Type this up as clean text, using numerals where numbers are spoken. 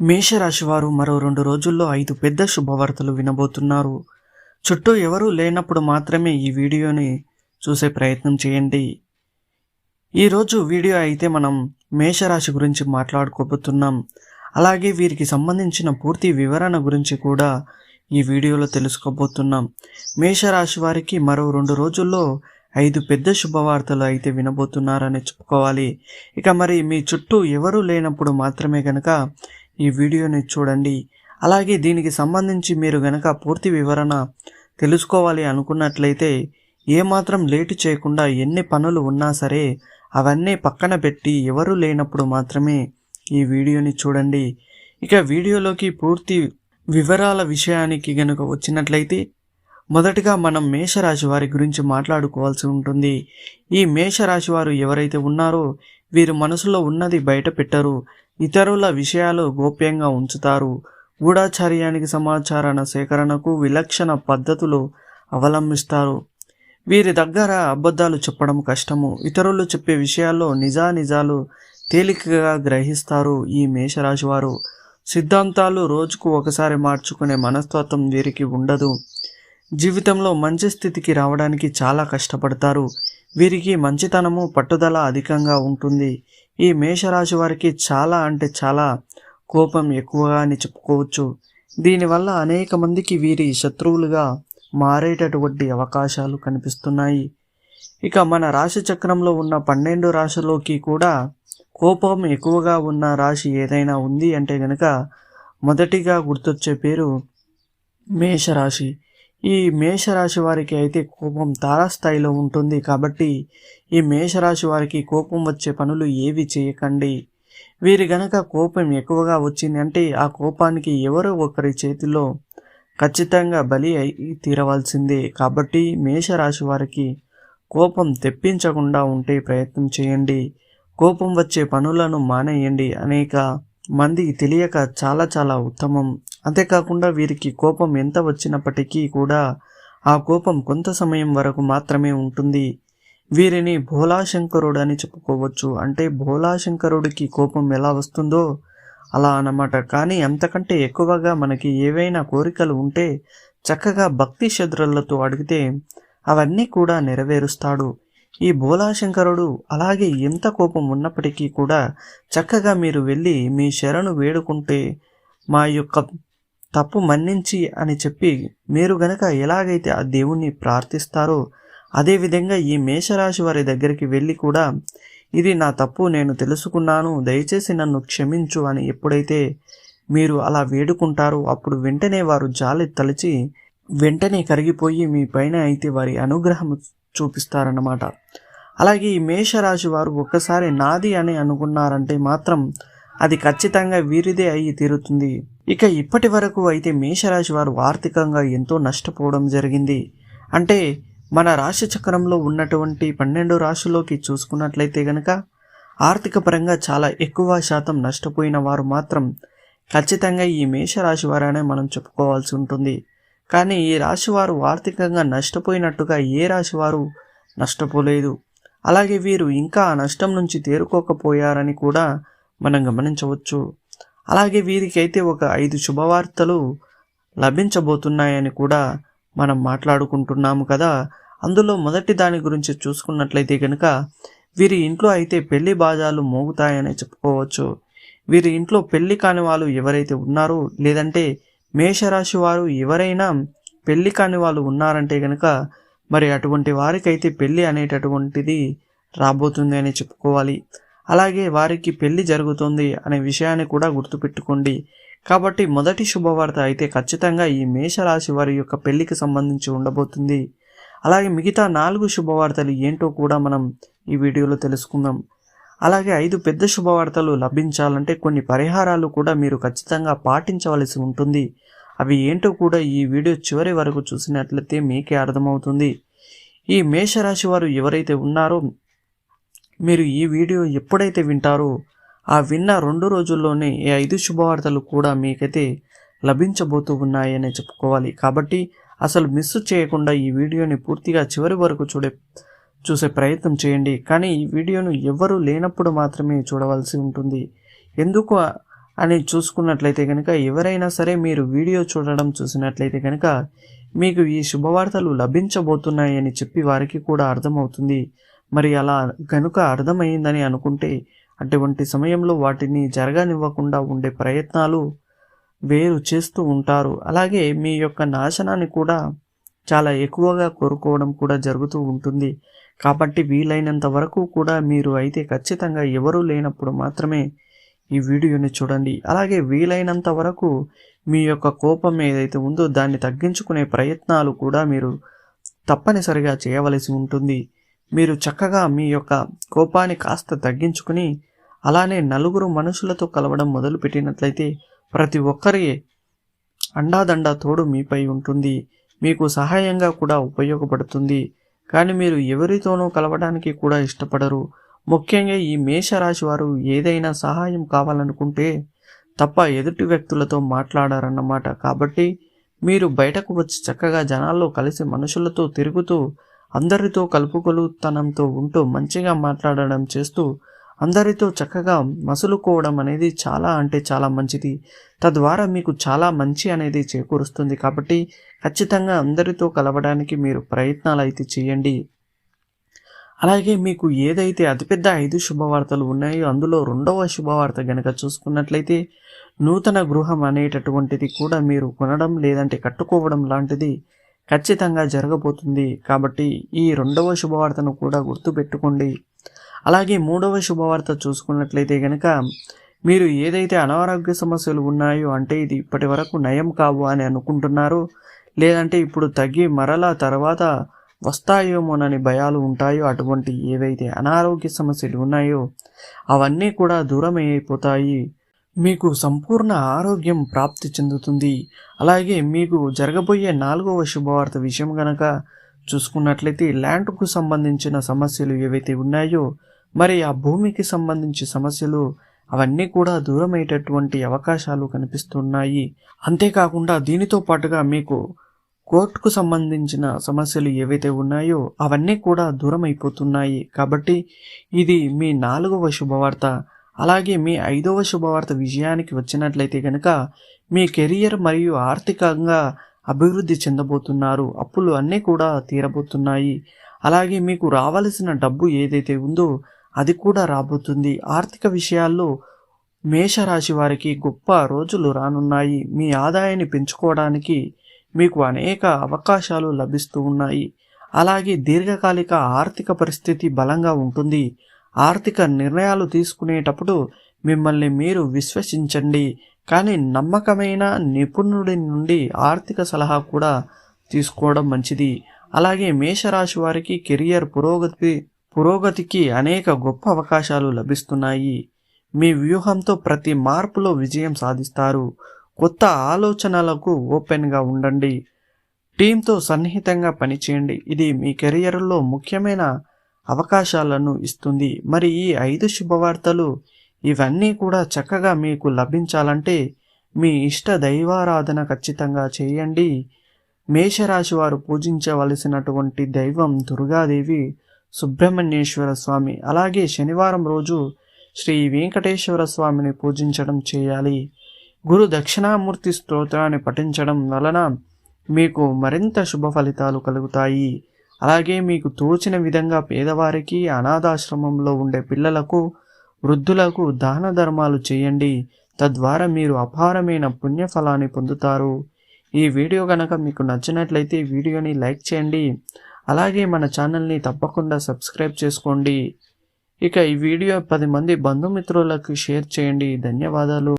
మేషరాశి వారు మరో 2 రోజుల్లో 5 పెద్ద శుభవార్తలు వినబోతున్నారు. చుట్టూ ఎవరూ లేనప్పుడు మాత్రమే ఈ వీడియోని చూసే ప్రయత్నం చేయండి. ఈరోజు వీడియో అయితే మనం మేషరాశి గురించి మాట్లాడుకోబోతున్నాం. అలాగే వీరికి సంబంధించిన పూర్తి వివరణ గురించి కూడా ఈ వీడియోలో తెలుసుకోబోతున్నాం. మేషరాశి వారికి మరో 2 రోజుల్లో 5 పెద్ద శుభవార్తలు అయితే వినబోతున్నారని చెప్పుకోవాలి. ఇక మరి మీ చుట్టూ ఎవరూ లేనప్పుడు మాత్రమే గనక ఈ వీడియోని చూడండి. అలాగే దీనికి సంబంధించి మీరు గనక పూర్తి వివరణ తెలుసుకోవాలి అనుకున్నట్లయితే ఏమాత్రం లేటు చేయకుండా ఎన్ని పనులు ఉన్నా సరే అవన్నీ పక్కన పెట్టి ఎవరూ లేనప్పుడు మాత్రమే ఈ వీడియోని చూడండి. ఇక వీడియోలోకి పూర్తి వివరాల విషయానికి గనుక వచ్చినట్లయితే మొదటిగా మనం మేషరాశి వారి గురించి మాట్లాడుకోవాల్సి ఉంటుంది. ఈ మేషరాశి వారు ఎవరైతే ఉన్నారో వీరు మనసులో ఉన్నది బయట పెట్టరు. ఇతరుల విషయాలు గోప్యంగా ఉంచుతారు. గూఢాచార్యానికి సమాచార సేకరణకు విలక్షణ పద్ధతులు అవలంబిస్తారు. వీరి దగ్గర అబద్ధాలు చెప్పడం కష్టము. ఇతరులు చెప్పే విషయాల్లో నిజాలు తేలికగా గ్రహిస్తారు. ఈ మేషరాశి వారు సిద్ధాంతాలు రోజుకు ఒకసారి మార్చుకునే మనస్తత్వం వీరికి ఉండదు. జీవితంలో మంచి స్థితికి రావడానికి చాలా కష్టపడతారు. వీరికి మంచితనము పట్టుదల అధికంగా ఉంటుంది. ఈ మేషరాశి వారికి చాలా కోపం ఎక్కువగా అని చెప్పుకోవచ్చు. దీనివల్ల అనేక మందికి వీరి శత్రువులుగా మారేటటువంటి అవకాశాలు కనిపిస్తున్నాయి. ఇక మన రాశి చక్రంలో ఉన్న 12 రాశుల్లోకి కూడా కోపం ఎక్కువగా ఉన్న రాశి ఏదైనా ఉంది అంటే గనక మొదటిగా గుర్తొచ్చే పేరు మేషరాశి. ఈ మేషరాశి వారికి అయితే కోపం తారాస్థాయిలో ఉంటుంది. కాబట్టి ఈ మేషరాశి వారికి కోపం వచ్చే పనులు ఏవి చేయకండి. వీరి గనక కోపం ఎక్కువగా వచ్చింది అంటే ఆ కోపానికి ఎవరో ఒకరి చేతిలో ఖచ్చితంగా బలి అయి తీరవలసిందే. కాబట్టి మేషరాశి వారికి కోపం తెప్పించకుండా ఉంటే ప్రయత్నం చేయండి. కోపం వచ్చే పనులను మానేయండి. అనేక మంది తెలియక చాలా ఉత్తమం. అంతేకాకుండా వీరికి కోపం ఎంత వచ్చినప్పటికీ కూడా ఆ కోపం కొంత సమయం వరకు మాత్రమే ఉంటుంది. వీరిని భోళాశంకరుడు అని చెప్పుకోవచ్చు. అంటే భోళాశంకరుడికి కోపం ఎలా వస్తుందో అలా అన్నమాట. కానీ అంతకంటే ఎక్కువగా మనకి ఏవైనా కోరికలు ఉంటే చక్కగా భక్తి శ్రద్ధలతో అడిగితే అవన్నీ కూడా నెరవేరుస్తాడు ఈ భోళాశంకరుడు. అలాగే ఎంత కోపం ఉన్నప్పటికీ కూడా చక్కగా మీరు వెళ్ళి మీ శరణు వేడుకుంటే మా యొక్క తప్పు మన్నించి అని చెప్పి మీరు గనక ఎలాగైతే ఆ దేవుణ్ణి ప్రార్థిస్తారో అదేవిధంగా ఈ మేషరాశి వారి దగ్గరికి వెళ్ళి కూడా ఇది నా తప్పు, నేను తెలుసుకున్నాను, దయచేసి నన్ను క్షమించు అని ఎప్పుడైతే మీరు అలా వేడుకుంటారో అప్పుడు వెంటనే వారు జాలి తలచి వెంటనే కరిగిపోయి మీ పైన అయితే వారి అనుగ్రహం చూపిస్తారన్నమాట. అలాగే ఈ మేషరాశి వారు ఒక్కసారి నాది అని అనుకున్నారంటే మాత్రం అది ఖచ్చితంగా వీరిదే అయ్యి తీరుతుంది. ఇక ఇప్పటి వరకు అయితే మేషరాశి వారు ఆర్థికంగా ఎంతో నష్టపోవడం జరిగింది. అంటే మన రాశి చక్రంలో ఉన్నటువంటి 12 రాశుల్లోకి చూసుకున్నట్లయితే గనక ఆర్థిక పరంగా చాలా ఎక్కువ శాతం నష్టపోయిన వారు మాత్రం ఖచ్చితంగా ఈ మేషరాశి వారనే మనం చెప్పుకోవాల్సి ఉంటుంది. కానీ ఈ రాశి వారు ఆర్థికంగా నష్టపోయినట్టుగా ఏ రాశి వారు నష్టపోలేదు. అలాగే వీరు ఇంకా ఆ నష్టం నుంచి తేరుకోకపోయారని కూడా మనం గమనించవచ్చు. అలాగే వీరికి అయితే ఒక 5 శుభవార్తలు లభించబోతున్నాయని కూడా మనం మాట్లాడుకుంటున్నాము కదా. అందులో మొదటి దాని గురించి చూసుకున్నట్లయితే కనుక వీరి ఇంట్లో అయితే పెళ్లి బాజాలు మోగుతాయని చెప్పుకోవచ్చు. వీరి ఇంట్లో పెళ్లి కాని వాళ్ళు ఎవరైతే ఉన్నారో లేదంటే మేషరాశి వారు ఎవరైనా పెళ్లి కాని వాళ్ళు ఉన్నారంటే కనుక మరి అటువంటి వారికైతే పెళ్లి అనేటటువంటిది రాబోతుంది అని చెప్పుకోవాలి. అలాగే వారికి పెళ్లి జరుగుతుంది అనే విషయాన్ని కూడా గుర్తుపెట్టుకోండి. కాబట్టి మొదటి శుభవార్త అయితే ఖచ్చితంగా ఈ మేషరాశి వారి యొక్క పెళ్లికి సంబంధించి ఉండబోతుంది. అలాగే మిగతా 4 శుభవార్తలు ఏంటో కూడా మనం ఈ వీడియోలో తెలుసుకుందాం. అలాగే 5 పెద్ద శుభవార్తలు లభించాలంటే కొన్ని పరిహారాలు కూడా మీరు ఖచ్చితంగా పాటించవలసి ఉంటుంది. అవి ఏంటో కూడా ఈ వీడియో చివరి వరకు చూసినట్లయితే మీకే అర్థమవుతుంది. ఈ మేషరాశి వారు ఎవరైతే ఉన్నారో మీరు ఈ వీడియో ఎప్పుడైతే వింటారో ఆ విన్న 2 రోజుల్లోనే ఈ 5 శుభవార్తలు కూడా మీకైతే లభించబోతూ ఉన్నాయని చెప్పుకోవాలి. కాబట్టి అసలు మిస్ చేయకుండా ఈ వీడియోని పూర్తిగా చివరి వరకు చూసే ప్రయత్నం చేయండి. కానీ ఈ వీడియోను ఎవ్వరూ లేనప్పుడు మాత్రమే చూడవలసి ఉంటుంది. ఎందుకు అని చూసుకున్నట్లయితే కనుక ఎవరైనా సరే మీరు వీడియో చూసినట్లయితే కనుక మీకు ఈ శుభవార్తలు లభించబోతున్నాయి అని చెప్పి వారికి కూడా అర్థమవుతుంది. మరి అలా కనుక అర్థమైందని అనుకుంటే అటువంటి సమయంలో వాటిని జరగనివ్వకుండా ఉండే ప్రయత్నాలు వేరు చేస్తూ ఉంటారు. అలాగే మీ యొక్క నాశనాన్ని కూడా చాలా ఎక్కువగా కోరుకోవడం కూడా జరుగుతూ ఉంటుంది. కాబట్టి వీలైనంత వరకు కూడా మీరు అయితే ఖచ్చితంగా ఎవరూ లేనప్పుడు మాత్రమే ఈ వీడియోని చూడండి. అలాగే వీలైనంత వరకు మీ యొక్క కోపం ఏదైతే ఉందో దాన్ని తగ్గించుకునే ప్రయత్నాలు కూడా మీరు తప్పనిసరిగా చేయవలసి ఉంటుంది. మీరు చక్కగా మీ యొక్క కోపాన్ని కాస్త తగ్గించుకుని అలానే నలుగురు మనుషులతో కలవడం మొదలుపెట్టినట్లయితే ప్రతి ఒక్కరి అండాదండ తోడు మీపై ఉంటుంది. మీకు సహాయంగా కూడా ఉపయోగపడుతుంది. కానీ మీరు ఎవరితోనూ కలవడానికి కూడా ఇష్టపడరు. ముఖ్యంగా ఈ మేషరాశి వారు ఏదైనా సహాయం కావాలనుకుంటే తప్ప ఎదుటి వ్యక్తులతో మాట్లాడారన్నమాట. కాబట్టి మీరు బయటకు వచ్చి చక్కగా జనాల్లో కలిసి మనుషులతో తిరుగుతూ అందరితో కలుపుకొలుతనంతో ఉంటూ మంచిగా మాట్లాడడం చేస్తూ అందరితో చక్కగా మసులుకోవడం అనేది చాలా అంటే చాలా మంచిది. తద్వారా మీకు చాలా మంచి అనేది చేకూరుస్తుంది. కాబట్టి ఖచ్చితంగా అందరితో కలవడానికి మీరు ప్రయత్నాలు అయితే చేయండి. అలాగే మీకు ఏదైతే అతిపెద్ద 5 శుభవార్తలు ఉన్నాయో అందులో 2వ శుభవార్త గనక చూసుకున్నట్లయితే నూతన గృహం అనేటటువంటిది కూడా మీరు కొనడం లేదంటే కట్టుకోవడం లాంటిది ఖచ్చితంగా జరగబోతుంది. కాబట్టి ఈ 2వ శుభవార్తను కూడా గుర్తుపెట్టుకోండి. అలాగే 3వ శుభవార్త చూసుకున్నట్లయితే కనుక మీరు ఏదైతే అనారోగ్య సమస్యలు ఉన్నాయో అంటే ఇది ఇప్పటి వరకు నయం కావు అని అనుకుంటున్నారో లేదంటే ఇప్పుడు తగ్గి మరలా తర్వాత వస్తాయేమోనని భయాలు ఉంటాయో అటువంటి ఏవైతే అనారోగ్య సమస్యలు ఉన్నాయో అవన్నీ కూడా దూరం అయిపోతాయి. మీకు సంపూర్ణ ఆరోగ్యం ప్రాప్తి చెందుతుంది. అలాగే మీకు జరగబోయే 4వ శుభవార్త విషయం గనక చూసుకున్నట్లయితే ల్యాండ్కు సంబంధించిన సమస్యలు ఏవైతే ఉన్నాయో మరి ఆ భూమికి సంబంధించి సమస్యలు అవన్నీ కూడా దూరమయ్యేటటువంటి అవకాశాలు కనిపిస్తున్నాయి. అంతేకాకుండా దీనితో పాటుగా మీకు కోర్టుకు సంబంధించిన సమస్యలు ఏవైతే ఉన్నాయో అవన్నీ కూడా దూరం అయిపోతున్నాయి. కాబట్టి ఇది మీ 4వ శుభవార్త. అలాగే మీ 5వ శుభవార్త విజయానికి వచ్చినట్లయితే కనుక మీ కెరియర్ మరియు ఆర్థికంగా అభివృద్ధి చెందబోతున్నారు. అప్పులు అన్నీ కూడా తీరబోతున్నాయి. అలాగే మీకు రావాల్సిన డబ్బు ఏదైతే ఉందో అది కూడా రాబోతుంది. ఆర్థిక విషయాల్లో మేషరాశి వారికి గొప్ప రోజులు రానున్నాయి. మీ ఆదాయాన్ని పెంచుకోవడానికి మీకు అనేక అవకాశాలు లభిస్తూ ఉన్నాయి. అలాగే దీర్ఘకాలిక ఆర్థిక పరిస్థితి బలంగా ఉంటుంది. ఆర్థిక నిర్ణయాలు తీసుకునేటప్పుడు మిమ్మల్ని మీరు విశ్వసించండి. కానీ నమ్మకమైన నిపుణుడి నుండి ఆర్థిక సలహా కూడా తీసుకోవడం మంచిది. అలాగే మేషరాశి వారికి కెరియర్ పురోగతికి అనేక గొప్ప అవకాశాలు లభిస్తున్నాయి. మీ వ్యూహంతో ప్రతి మార్పులో విజయం సాధిస్తారు. కొత్త ఆలోచనలకు ఓపెన్గా ఉండండి. టీంతో సన్నిహితంగా పనిచేయండి. ఇది మీ కెరియర్లో ముఖ్యమైన అవకాశాలను ఇస్తుంది. మరి ఈ 5 శుభవార్తలు ఇవన్నీ కూడా చక్కగా మీకు లభించాలంటే మీ ఇష్ట దైవారాధన ఖచ్చితంగా చేయండి. మేషరాశి వారు పూజించవలసినటువంటి దైవం దుర్గాదేవి, సుబ్రహ్మణ్యేశ్వర స్వామి, అలాగే శనివారం రోజు శ్రీ వెంకటేశ్వర స్వామిని పూజించడం చేయాలి. గురు దక్షిణామూర్తి స్తోత్రాన్ని పఠించడం వలన మీకు మరింత శుభ ఫలితాలు కలుగుతాయి. అలాగే మీకు తోచిన విధంగా పేదవారికి, అనాథాశ్రమంలో ఉండే పిల్లలకు, వృద్ధులకు దాన ధర్మాలు చేయండి. తద్వారా మీరు అపారమైన పుణ్యఫలాన్ని పొందుతారు. ఈ వీడియో కనుక మీకు నచ్చినట్లయితే వీడియోని లైక్ చేయండి. అలాగే మన ఛానల్ని తప్పకుండా సబ్స్క్రైబ్ చేసుకోండి. ఇక ఈ వీడియో 10 మంది బంధుమిత్రులకు షేర్ చేయండి. ధన్యవాదాలు.